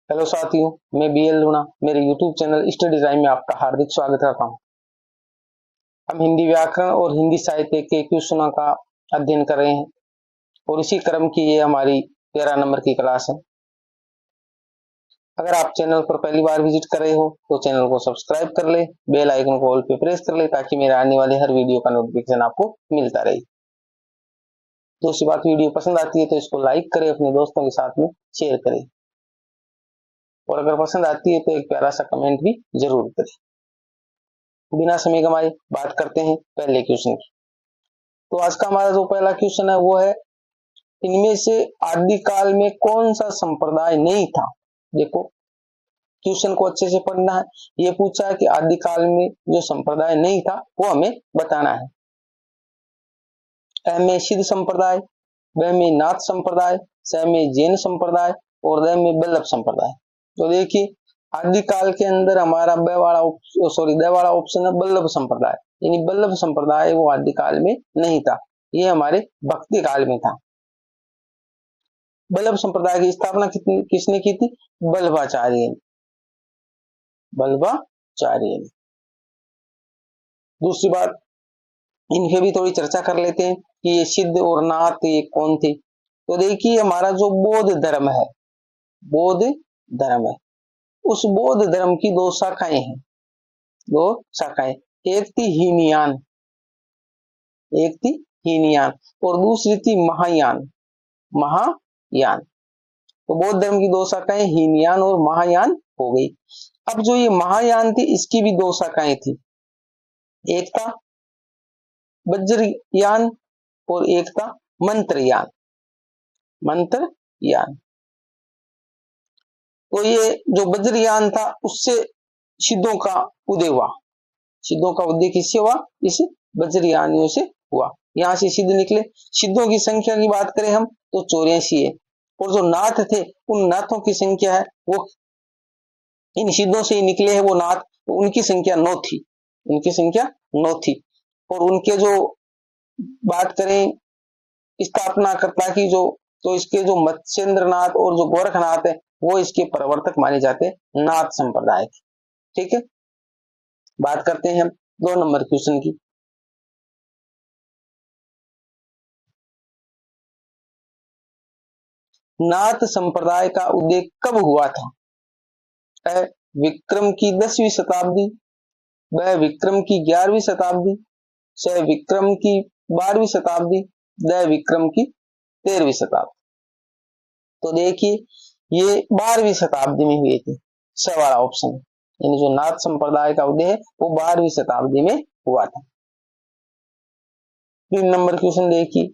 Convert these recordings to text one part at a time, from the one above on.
Hello साथियों, मैं BL Luna मेरे यूट्यूब चैनल स्टडी टाइम में आपका हार्दिक स्वागत करता हूं। हम हिंदी व्याकरण और हिंदी साहित्य के क्वेश्चनों का अध्ययन कर रहे हैं और इसी क्रम की ये हमारी 13 नंबर की क्लास है। अगर आप चैनल पर पहली बार विजिट कर रहे हो तो चैनल को सब्सक्राइब कर ले, बेल आइकन को ऑल पे प्रेस कर ले ताकि मेरे आने वाले हर वीडियो का नोटिफिकेशन आपको मिलता रहे। दूसरी बात, वीडियो पसंद आती है तो इसको लाइक करें, अपने दोस्तों के साथ में शेयर करें और अगर पसंद आती है तो एक प्यारा सा कमेंट भी जरूर करें। बिना समय गंवाए बात करते हैं पहले क्वेश्चन की। तो आज का हमारा जो पहला क्वेश्चन है वो है, इनमें से आदिकाल में कौन सा संप्रदाय नहीं था। देखो, क्वेश्चन को अच्छे से पढ़ना है। ये पूछा है कि आदिकाल में जो संप्रदाय नहीं था वो हमें बताना है। अ में सिद्ध संप्रदाय, ब में नाथ संप्रदाय, स में जैन संप्रदाय और द में बल्लभ संप्रदाय। तो देखिए, आदिकाल के अंदर हमारा द वाला ऑप्शन है बल्लभ संप्रदाय, यानी बल्लभ संप्रदाय वो आदिकाल में नहीं था, ये हमारे भक्ति काल में था। बल्लभ संप्रदाय की स्थापना किसने की थी? बल्लभाचार्य ने। दूसरी बात, इनके भी थोड़ी चर्चा कर लेते हैं कि ये सिद्ध और नाथ ये कौन थे। तो देखिए, हमारा जो बौद्ध धर्म है, उस बौद्ध धर्म की दो शाखाएं हैं। एक थी हीनयान और दूसरी थी महायान। तो बौद्ध धर्म की दो शाखाएं हीनयान और महायान हो गई। अब जो ये महायान थी इसकी भी दो शाखाएं थी, एक था वज्रयान और एक था मंत्रयान। तो ये जो वज्रयान था उससे सिद्धों का उदय हुआ। सिद्धों का उदय किससे हुआ? इस वज्रयानियों से हुआ। यहां से सिद्ध निकले। सिद्धों की संख्या की बात करें हम तो 84 है और जो नाथ थे उन नाथों की संख्या है वो इन सिद्धों से ही निकले हैं वो नाथ, तो उनकी संख्या 9 थी। और उनके जो बात करें स्थापनाकर्ता की तो इसके जो मत्स्येंद्रनाथ और जो गोरखनाथ है वो इसके प्रवर्तक माने जाते हैं, नाथ संप्रदाय के। ठीक है, बात करते हैं हम 2 नंबर क्वेश्चन की। नाथ संप्रदाय का उदय कब हुआ था? अ विक्रम की 10वीं शताब्दी, ब विक्रम की 11वीं शताब्दी, स विक्रम की 12वीं शताब्दी, द विक्रम की 13वीं शताब्दी। तो देखिए, ये 12वीं शताब्दी में हुए थे, स वाला ऑप्शन, यानी जो नाथ संप्रदाय का उदय है वो 12वीं शताब्दी में हुआ था। 3 नंबर क्वेश्चन देखिए,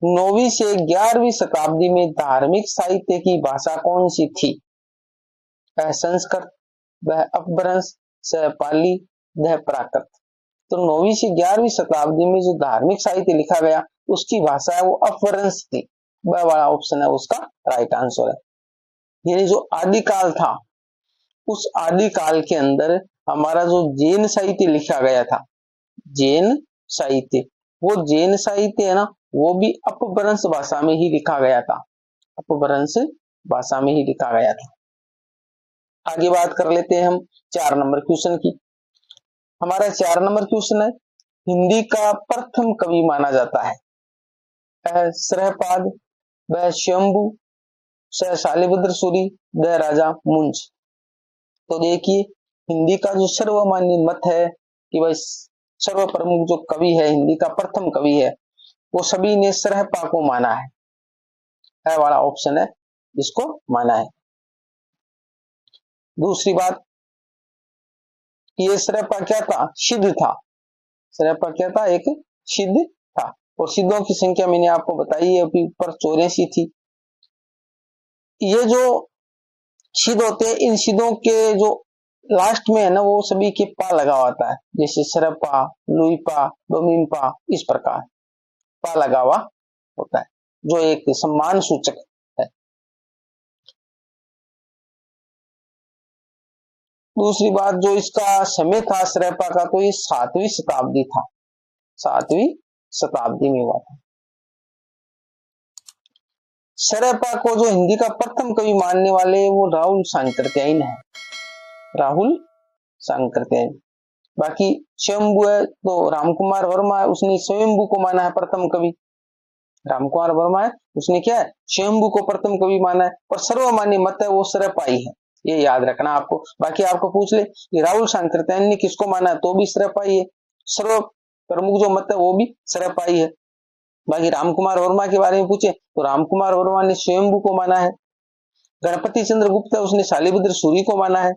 9वीं से 11वीं शताब्दी में धार्मिक साहित्य की भाषा कौन सी थी? संस्कृत, वह अपभ्रंश, स पाली, वह प्राकृत। तो 9वीं से 11वीं शताब्दी में जो धार्मिक साहित्य लिखा गया उसकी भाषा है वो अपभ्रंश थी। वह वाला ऑप्शन है उसका राइट आंसर है। यानी जो आदिकाल था उस आदिकाल के अंदर हमारा जो जैन साहित्य लिखा गया था, वो जैन साहित्य है ना, वो भी अपभ्रंश भाषा में ही लिखा गया था। आगे बात कर लेते हैं हम 4 नंबर क्वेश्चन की। हमारा 4 नंबर क्वेश्चन है, हिंदी का प्रथम कवि माना जाता है? श्रहपाद, ब शंभु, स शालिभद्र सूरि, द राजा मुंज। तो देखिए, हिंदी का जो सर्वमान्य मत है कि भाई सर्व प्रमुख जो कवि है, हिंदी का प्रथम कवि है, वो सभी ने श्रहपा को माना है वाला ऑप्शन है जिसको माना है। दूसरी बात, ये श्रहपा क्या था? सिद्ध था। एक सिद्ध था और सिद्धों की संख्या मैंने आपको बताई है अभी ऊपर 84 थी। ये जो सिद्ध होते हैं, इन सिद्धों के जो लास्ट में है ना वो सभी के पा लगा होता है, जैसे सरपा, लुईपा, डोमिनपा, इस प्रकार पा लगा हुआ होता है जो एक सम्मान सूचक है। दूसरी बात, जो इसका समय था सरपा का, तो ये 7वीं शताब्दी था, 7वीं शताब्दी में हुआ था। सरपा को जो हिंदी का प्रथम कवि मानने वाले वो राहुल सांकृत्यायन है, राहुल सांकृत्यायन। बाकी स्वयंभू है तो रामकुमार वर्मा है, उसने स्वयंभू को माना है प्रथम कवि। रामकुमार वर्मा है, उसने क्या है, स्वयंभू को प्रथम कवि माना है। और सर्वमान्य मत है वो सरपाई है, ये याद रखना आपको। बाकी आपको पूछ ले कि राहुल सांकृत्यायन ने किसको माना है, तो भी सरपाई है। सर्व प्रमुख जो मत है वो भी सरपाई है। बाकी रामकुमार वर्मा के बारे में पूछे तो रामकुमार वर्मा ने स्वयंभू को माना है। गणपति चंद्र गुप्त है, उसने शालिभद्र सूरी को माना है।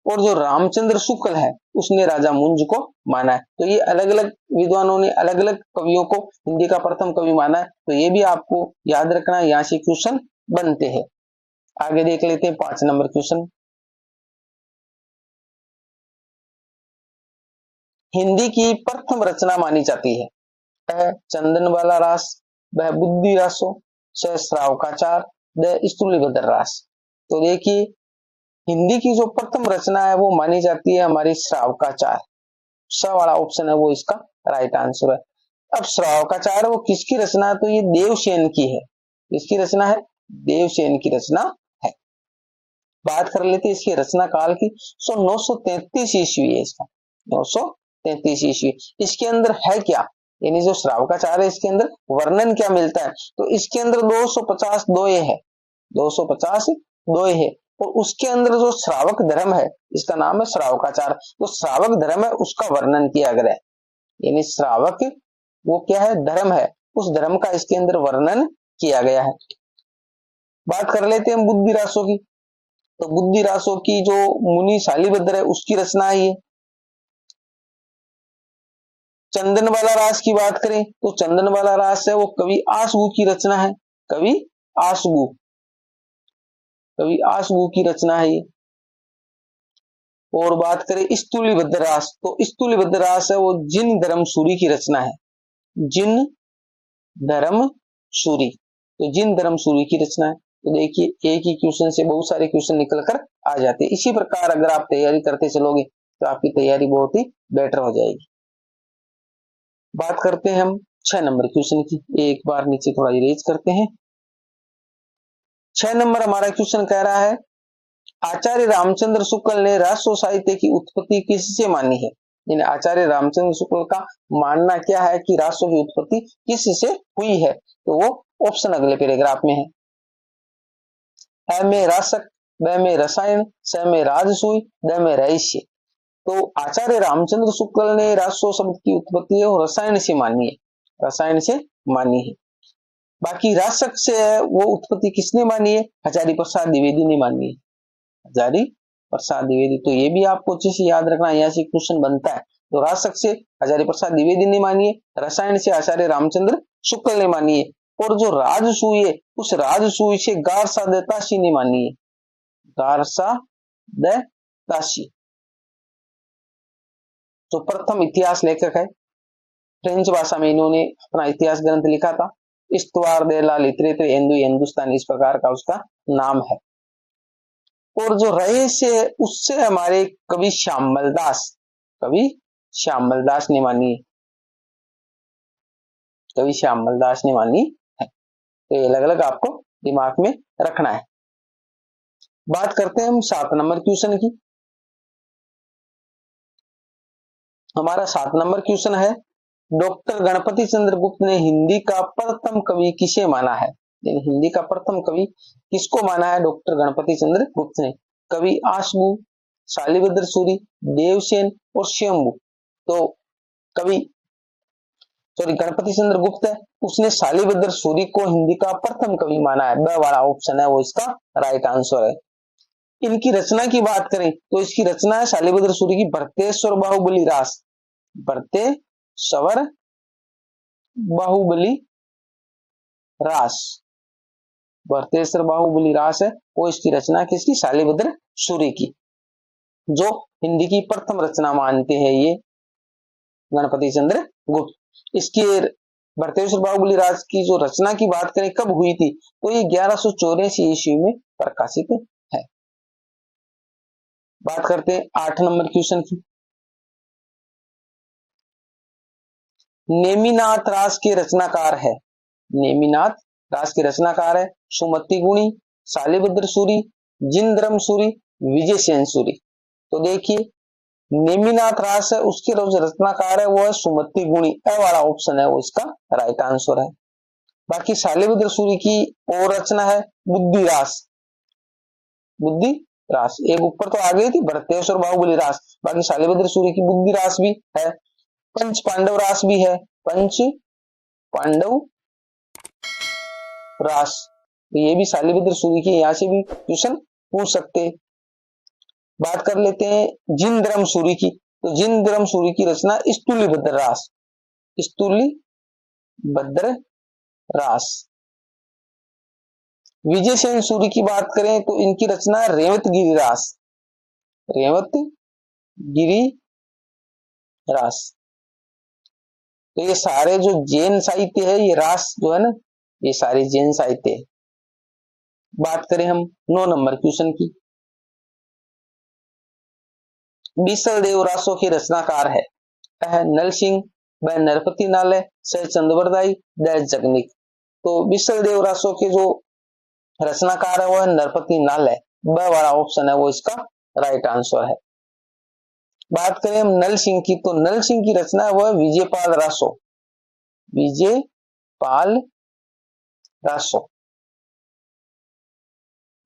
और जो रामचंद्र शुक्ल है उसने राजा मुंज को माना है। तो ये अलग अलग विद्वानों ने अलग अलग कवियों को हिंदी का प्रथम कवि माना है। तो ये भी आपको याद रखना है, यहां से क्वेश्चन बनते हैं। आगे देख लेते हैं 5 नंबर क्वेश्चन। हिंदी की प्रथम रचना मानी जाती है चंदन वाला रास, वह बुद्धि रासो, स श्रावकाचार, द स्थूलीभद्र रास। तो देखिए हिंदी की जो प्रथम रचना है वो मानी जाती है हमारी श्रावकाचार। स वाला ऑप्शन है वो इसका राइट आंसर है। अब श्रावकाचार वो किसकी रचना है, तो ये देवसेन की है। किसकी रचना है, देवसेन की रचना है। बात कर लेते हैं इसकी रचना काल की। 933 ईस्वी है इसका, 933 ईस्वी। इसके अंदर है क्या, यानी जो श्रावकाचार है इसके अंदर वर्णन क्या मिलता है, तो इसके अंदर 250 दोहे है, 250 दोहे है। और उसके अंदर जो श्रावक धर्म है इसका नाम है श्रावकाचार। तो श्रावक धर्म है उसका वर्णन किया गया है, यानी श्रावक वो क्या है, धर्म है, उस धर्म का इसके अंदर वर्णन किया गया है। बात कर लेते हैं बुद्धि रासों की। तो बुद्धि रासों की जो मुनि शालिभद्र है उसकी रचना है ये। चंदन वाला रास की बात करें तो चंदन वाला रास है वो कवि आसगु की रचना है, कवि आसगु, कवि आसगु की रचना है ये। और बात करें स्थूलीभद्र रास, तो स्थूलीभद्र रास है वो जिन धर्म सूरी की रचना है, जिन धर्म सूरी, तो जिन धर्म सूरी की रचना है। तो देखिए एक ही क्वेश्चन से बहुत सारे क्वेश्चन निकल कर आ जाते हैं। इसी प्रकार अगर आप तैयारी करते चलोगे तो आपकी तैयारी बहुत ही बेटर हो जाएगी। बात करते हैं हम 6 नंबर क्वेश्चन की। एक बार नीचे थोड़ा इरेज करते हैं। 6 नंबर हमारा क्वेश्चन कह रहा है आचार्य रामचंद्र शुक्ल ने राष्ट्र साहित्य की उत्पत्ति किससे मानी है। यानी आचार्य रामचंद्र शुक्ल का मानना क्या है कि राष्ट्र की उत्पत्ति किससे हुई है, तो वो ऑप्शन अगले पैराग्राफ में है। अ में रासक, ब में रसायन, स में राजसूय, द में रहस्य। तो आचार्य रामचंद्र शुक्ल ने राष्ट्र शब्द की उत्पत्ति है और रसायन से मानी है, रसायन से मानी है। बाकी रासक से वो उत्पत्ति किसने मानी है, हजारी प्रसाद द्विवेदी ने मानी है, हजारी प्रसाद द्विवेदी। तो ये भी आपको अच्छे से याद रखना, यहाँ से क्वेश्चन बनता है। तो रासक से हजारी प्रसाद द्विवेदी ने मानी है, रसायन से आचार्य रामचंद्र शुक्ल ने मानी है। और जो राजसूय है उस राजसूय से गारसा दत्तासी ने मानी है, गारसा दत्तासी। जो प्रथम इतिहास लेखक है, फ्रेंच भाषा में इन्होंने अपना इतिहास ग्रंथ लिखा था, इस्तवार दे ला लिटरेचर हिंदू हिंदुस्तान, इस प्रकार का उसका नाम है। और जो रहस्य है उससे हमारे कवि श्यामल दास, कवि श्यामल दास ने मानी है, कवि श्यामल दास ने मानी है। तो ये अलग अलग आपको दिमाग में रखना है। बात करते हैं हम 7 नंबर क्वेश्चन की। हमारा 7 नंबर क्वेश्चन है डॉक्टर गणपति चंद्र गुप्त ने हिंदी का प्रथम कवि किसे माना है। हिंदी का प्रथम कवि किसको माना है डॉक्टर गणपति चंद्र गुप्त ने। कवि आसगु, शालिभद्र सूरी, देवसेन और स्वयंभू। तो कवि गणपति चंद्र गुप्त है उसने शालिभद्र सूरी को हिंदी का प्रथम कवि माना है, ब वाला ऑप्शन है वो इसका राइट आंसर है। इनकी रचना की बात करें तो इसकी रचना है शालिभद्र सूरी की भरतेश्वर बाहुबली रास, भरतेश्वर बाहुबली रास, भरतेश्वर बाहुबली रास है वो इसकी रचना किसकी, शालिभद्र सूरी की, जो हिंदी की प्रथम रचना मानते हैं ये गणपति चंद्र गुप्त। इसकी भरतेश्वर बाहुबली राज की जो रचना की बात करें कब हुई थी, तो ये 1184 ईस्वी में प्रकाशित है। बात करते हैं 8 नंबर क्वेश्चन की। नेमिनाथ रास के रचनाकार है, नेमिनाथ रास की रचनाकार है सुमति गुणी, शालिभद्र सूरी, जिनद्रम सूरी, विजयसेन सूरी। तो देखिए नेमिनाथ रास है उसके जो रचनाकार है वो है सुमति गुणी, ए वाला ऑप्शन है वो इसका राइट आंसर है। बाकी शालिभद्र सूरी की और रचना है बुद्धि रास, बुद्धि रास एक ऊपर तो आ गई थी भरतेश्वर बाहुबली रास, बाकी शालिभद्र सूरी की बुद्धि रास भी है, पंच पांडव रास भी है, पंच पांडव रास, तो ये भी शालिभद्र सूरी की, यहां से भी क्वेश्चन पूछ सकते। बात कर लेते हैं जिनद्रम सूरी की, तो जिनद्रम सूरी की रचना स्तुलिभद्र रास, स्तुलिभद्र रास। विजयसेन सूरी की बात करें तो इनकी रचना रेवतगिरी रास, रेवतगिरी रास। तो ये सारे जो जैन साहित्य है, ये रास जो है ना, ये सारे जैन साहित्य है। बात करें हम 9 नंबर क्वेश्चन की, बीसल देव रासों के रचनाकार है, नल सिंह, व नरपति नाले, स चंद्रवरदाई, द जगनिक। तो बीसल देव रासों के जो रचनाकार है वो है नरपति नाले, ब वाला ऑप्शन है वो इसका राइट आंसर है। बात करें हम नल सिंह की, तो नल सिंह की रचना है वो है विजयपाल रासो, विजयपाल रासो।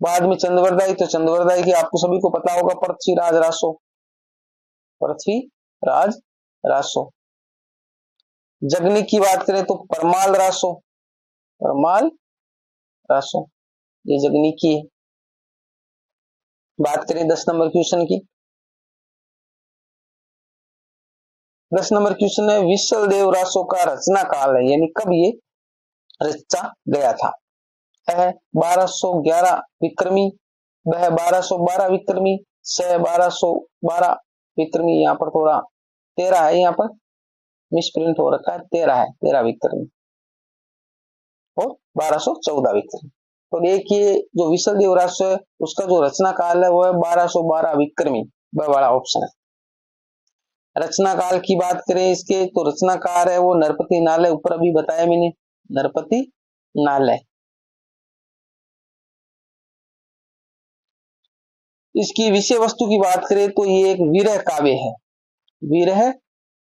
बाद में चंद्रवरदाई, तो चंद्रवरदाई की आपको सभी को पता होगा पृथ्वीराज रासो, पृथ्वीराज रासो। जगनिक की बात करें तो परमाल रासो, परमाल रासो, ये जगनिक की है। बात करें 10 नंबर क्वेश्चन की, 10 नंबर क्वेश्चन है विसल देव रासो का रचना काल है, यानी कब ये रचा गया था। 1211 विक्रमी, वह 1212 विक्रमी, से 1212 विक्रमी। यहाँ पर थोड़ा 13 है, यहाँ पर मिसप्रिंट हो रखा है, 13 है, 13 विक्रमी और 1214 विक्रमी। तो देखिए जो विसल देव रासो है उसका जो रचना काल है वो है 1212 विक्रमी, वह वाला ऑप्शन है। रचना काल की बात करें इसके, तो रचनाकार है वो नरपति नालय, ऊपर अभी बताया मैंने, नरपति नालय। इसकी विषय वस्तु की बात करें तो ये एक विरह काव्य है, विरह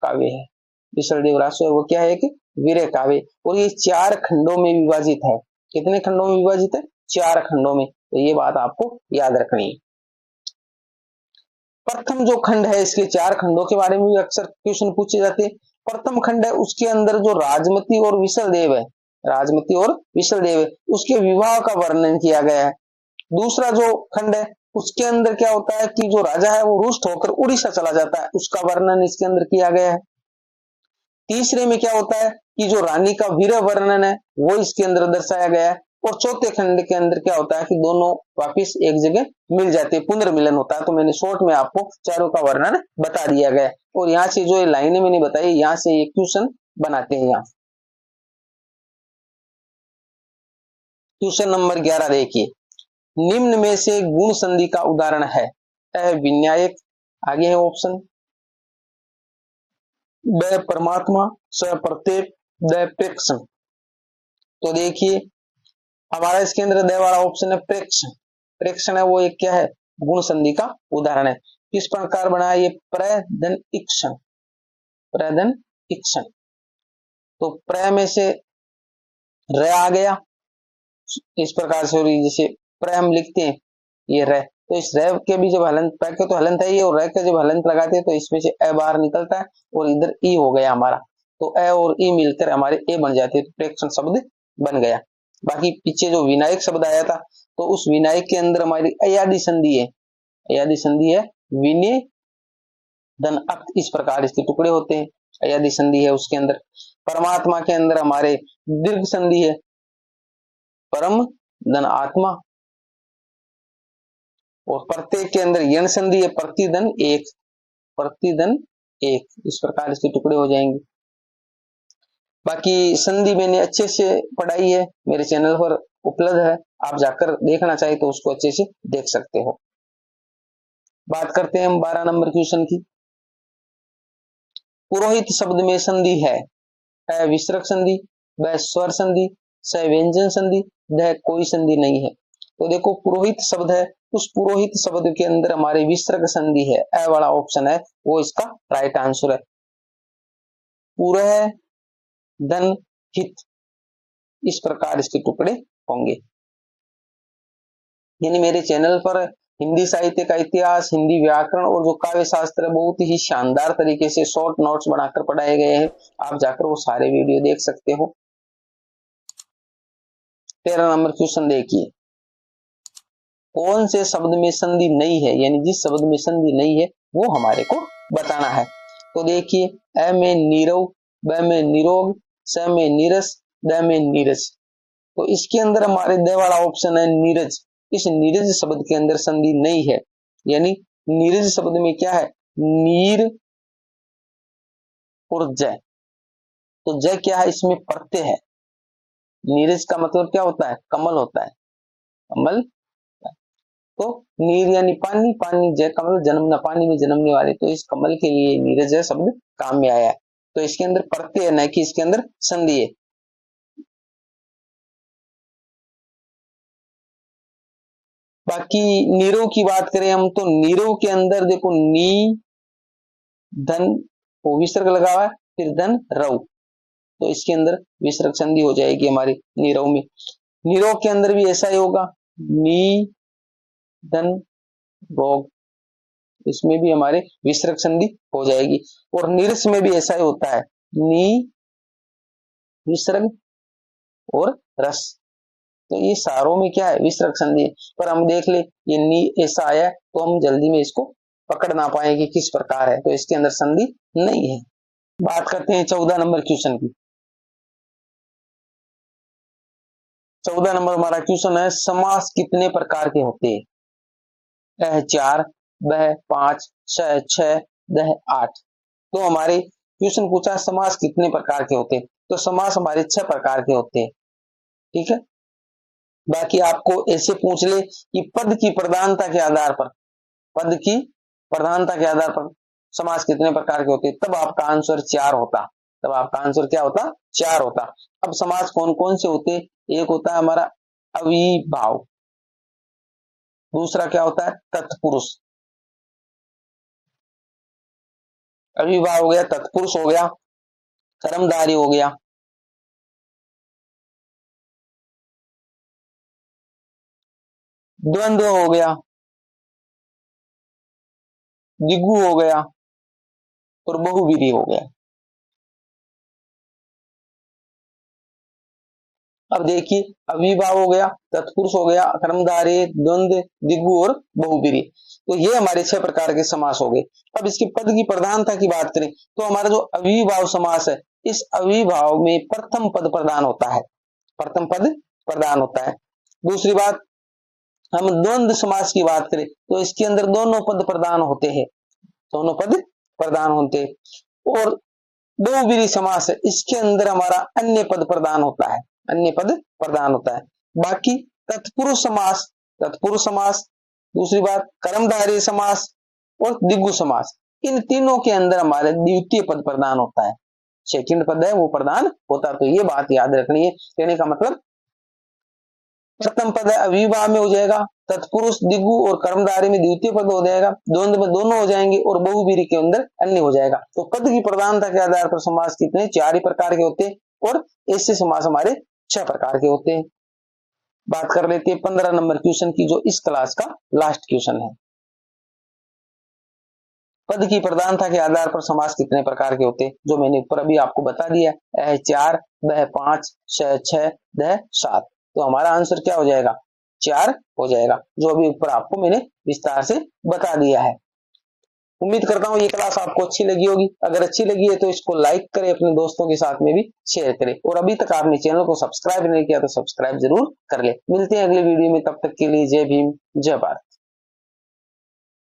काव्य है। विसल देव रासो है वो क्या है कि विरह काव्य, और ये 4 खंडों में विभाजित है। कितने खंडों में विभाजित है? 4 खंडों में। तो ये बात आपको याद रखनी है। प्रथम जो खंड है, इसके 4 खंडों के बारे में भी अक्सर क्वेश्चन पूछे जाते हैं। प्रथम खंड है उसके अंदर जो राजमती और विसल देव है, राजमती और विसल देव है, उसके विवाह का वर्णन किया गया है। दूसरा जो खंड है उसके अंदर क्या होता है कि जो राजा है वो रुष्ट होकर उड़ीसा चला जाता है, उसका वर्णन इसके अंदर किया गया है। तीसरे में क्या होता है कि जो रानी का वीर वर्णन है वो इसके अंदर दर्शाया गया है। और चौथे खंड के अंदर क्या होता है कि दोनों वापिस एक जगह मिल जाते हैं, पुनर्मिलन होता है। तो मैंने शॉर्ट में आपको चारों का वर्णन बता दिया गया, और यहाँ से जो ये लाइनें मैंने बताई, यहाँ से ये क्वेश्चन बनाते हैं। यहाँ क्वेश्चन नंबर 11 देखिए, निम्न में से गुण संधि का उदाहरण है। विन्यायक, आगे है ऑप्शन, द परमात्मा, स प्रत्येक, द प्रेक्षण। तो देखिए हमारा इसके अंदर द वाला ऑप्शन है प्रेक्षण। प्रेक्षण है वो एक क्या है? गुण संधि का उदाहरण है। किस प्रकार बना है ये? प्रधन इक्षण, प्रधन इक्षण। तो प्र में से र आ गया, इस प्रकार से, जैसे प्र हम लिखते हैं ये र, तो इस र के भी जब हलंत, प्र के तो हलंत है ये, और र के जब हलंत लगाते हैं तो इसमें से अ बाहर निकलता है और इधर ई हो गया हमारा, तो अ और ई मिलकर हमारे ए बन जाते हैं, तो प्रेक्षण शब्द बन गया। बाकी पीछे जो विनायक शब्द आया था, तो उस विनायक के अंदर हमारी अयादि संधि है, अयादि संधि है, विनय धन अक्त, इस प्रकार इसके टुकड़े होते हैं, अयादि संधि है उसके अंदर। परमात्मा के अंदर हमारे दीर्घ संधि है, परम धन आत्मा, और प्रत्येक के अंदर यण संधि है, प्रतिधन एक, प्रतिधन एक, इस प्रकार इसके टुकड़े हो जाएंगे। बाकी संधि मैंने अच्छे से पढ़ाई है, मेरे चैनल पर उपलब्ध है, आप जाकर देखना चाहे तो उसको अच्छे से देख सकते हो। बात करते हैं हम 12 नंबर क्वेश्चन की। पुरोहित शब्द में संधि है, विसर्ग संधि, व स्वर संधि, स व्यंजन संधि, ध कोई संधि नहीं है। तो देखो पुरोहित शब्द है, उस पुरोहित शब्द के अंदर हमारी विसर्ग संधि है, ए वाला ऑप्शन है वो इसका राइट आंसर है। पुरह धन हित, इस प्रकार इसके टुकड़े होंगे। यानी मेरे चैनल पर हिंदी साहित्य का इतिहास, हिंदी व्याकरण और जो काव्य शास्त्र है बहुत ही शानदार तरीके से शॉर्ट नोट्स बनाकर पढ़ाए गए हैं, आप जाकर वो सारे वीडियो देख सकते हो। 13 नंबर क्वेश्चन देखिए, कौन से शब्द में संधि नहीं है, यानी जिस शब्द में संधि नहीं है वो हमारे को बताना है। तो देखिए, अ में नीरव, ब में निरोग, स में नीरस, द में नीरज। तो इसके अंदर हमारे द वाला ऑप्शन है नीरज। इस नीरज शब्द के अंदर संधि नहीं है, यानी नीरज शब्द में क्या है, नीर और जय। तो जय क्या है, इसमें प्रत्यय है। नीरज का मतलब क्या होता है, कमल होता है, कमल। तो नीर यानी पानी, पानी जय कमल, जन्मना, पानी में जन्मने वाले, तो इस कमल के लिए नीरज है शब्द काम में आया है। तो इसके अंदर प्रत्यय है, न कि इसके अंदर संधि है। बाकी नीरव की बात करें हम, तो नीरव के अंदर देखो नी धन वो विसर्ग लगा हुआ है, फिर धन रव, तो इसके अंदर विसर्ग संधि हो जाएगी हमारी नीरव में। नीरव के अंदर भी ऐसा ही होगा, नी धन रोग, इसमें भी हमारे विसर्ग संधि हो जाएगी। और नीरस में भी ऐसा ही होता है, नी विसर्ग और रस, तो ये सारों में क्या है, विसर्ग संधि। पर हम देख ले ये नी ऐसा आया तो हम जल्दी में इसको पकड़ ना पाएंगे किस प्रकार है, तो इसके अंदर संधि नहीं है। बात करते हैं 14 नंबर क्वेश्चन की। 14 नंबर हमारा क्वेश्चन है, समास कितने प्रकार के होते हैं? अ 4, ब 5, श 6, द 8। तो हमारे क्वेश्चन पूछा समास कितने प्रकार के होते हैं, तो समास हमारे 6 प्रकार के होते हैं, ठीक है। बाकी आपको ऐसे पूछ ले कि पद की प्रधानता के आधार पर, पद की प्रधानता के आधार पर समास कितने प्रकार के होते, तब आपका आंसर 4 होता, तब आपका आंसर क्या होता, 4 होता। अब समास कौन कौन से होते, एक होता है हमारा अविभाव, दूसरा क्या होता है तत्पुरुष, अविभाव हो गया, तत्पुरुष हो गया, कर्मधारय हो गया, द्वंद्व हो गया, दिगु हो गया और बहुवीरी हो गया। अब देखिए, अविभाव हो गया, तत्पुरुष हो गया, कर्मधारय, द्वंद्व, दिगु और बहुवीरी, तो ये हमारे 6 प्रकार के समास हो गए। अब इसके पद की प्रधानता की बात करें तो हमारा जो अविभाव समास है, इस अविभाव में प्रथम पद प्रधान होता है, प्रथम पद प्रधान होता है। दूसरी बात, हम द्वंद्व समास की बात करें तो इसके अंदर दोनों पद प्रधान होते हैं, दोनों पद प्रधान होते हैं। और बहुवीरी समास है, इसके अंदर हमारा अन्य पद प्रधान होता है, अन्य पद प्रधान होता है। बाकी तत्पुरुष समास, तत्पुरुष समास, दूसरी बात कर्मधारय समास और दिगु समास, इन तीनों के अंदर हमारे द्वितीय पद प्रधान होता है, सेकंड पद है वो प्रधान होता है। तो ये बात याद रखनी है, कहने का मतलब प्रथम पद अविभाव में हो जाएगा, तत्पुरुष दिगु और कर्मधारय में द्वितीय पद हो जाएगा, द्वंद्व में दोनों हो जाएंगे और बहुवीरी के अंदर अन्य हो जाएगा। तो पद की प्रधानता के आधार पर समास कितने, 4 ही प्रकार के होते हैं, और ऐसे समास हमारे 6 प्रकार के होते हैं। बात कर लेते हैं 15 नंबर क्वेश्चन की, जो इस क्लास का लास्ट क्वेश्चन है। पद की प्रधानता के आधार पर समास कितने प्रकार के होते हैं, जो मैंने ऊपर अभी आपको बता दिया, अ 4, ब 5, श 6, द 7। तो हमारा आंसर क्या हो जाएगा, 4 हो जाएगा, जो अभी ऊपर आपको मैंने विस्तार से बता दिया है। उम्मीद करता हूँ ये क्लास आपको अच्छी लगी होगी। अगर अच्छी लगी है तो इसको लाइक करें, अपने दोस्तों के साथ में भी शेयर करें, और अभी तक आपने चैनल को सब्सक्राइब नहीं किया तो सब्सक्राइब जरूर कर ले। मिलते हैं अगले वीडियो में, तब तक के लिए जय भीम, जय भारत।